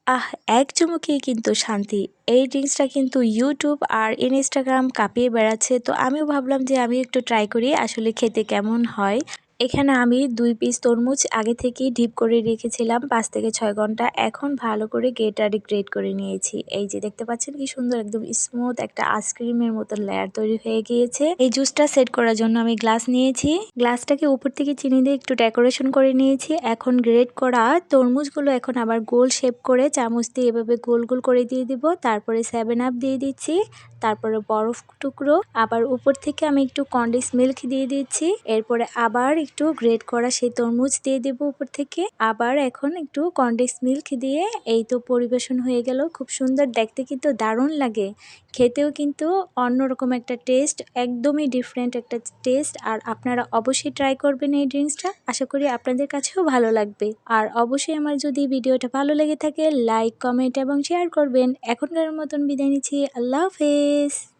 আহ এক চুমুকেই কিন্তু শান্তি। এই ড্রিঙ্কসটা কিন্তু ইউটিউব আর ইনস্টাগ্রাম কাঁপিয়ে বেড়াচ্ছে। তো আমিও ভাবলাম যে আমি একটু ট্রাই করি আসলে খেতে কেমন হয়। এখানে আমি ২ পিস তরমুজ আগে থেকেই ডিপ করে রেখেছিলাম ৫ থেকে ৬ ঘন্টা। এখন ভালো করে গ্রেট করে নিয়েছি। এই যে দেখতে পাচ্ছেন কি সুন্দর একদম স্মুথ একটা আইসক্রিমের মতো লেয়ার তৈরি হয়ে গিয়েছে। এই জুসটা সেট করার জন্য আমি গ্লাস নিয়েছি। গ্লাসটাকে উপর থেকে চিনি দিয়ে একটু ডেকোরেশন করে নিয়েছি। এখন গ্রেট করা তরমুজগুলো এখন আবার গোল শেপ করে চামচ দিয়ে এভাবে গোল গোল করে দিয়ে দিব। তারপরে 7 আপ দিয়ে দিচ্ছি। তারপরে বরফ টুকরো, আবার উপর থেকে আমি একটু কনডেন্স মিল্ক দিয়ে দিচ্ছি। এরপরে আবার একটু গ্রেট করা সেই তরমুজ দিয়ে দেব উপর থেকে। আবার এখন একটু কনডেন্স মিল্ক দিয়ে এই তো পরিবেশন হয়ে গেল। খুব সুন্দর দেখতে কিন্তু দারুণ লাগে। খেতেও কিন্তু অন্যরকম একটা টেস্ট, একদমই ডিফারেন্ট একটা টেস্ট। আর আপনারা অবশ্যই ট্রাই করবেন এই ড্রিঙ্কসটা। আশা করি আপনাদের কাছেও ভালো লাগবে। আর অবশ্যই আমার যদি ভিডিওটা ভালো লেগে থাকে লাইক, কমেন্ট এবং শেয়ার করবেন। এখনকার মতন বিদায় নিচ্ছি। আল্লাহ হাফেজ।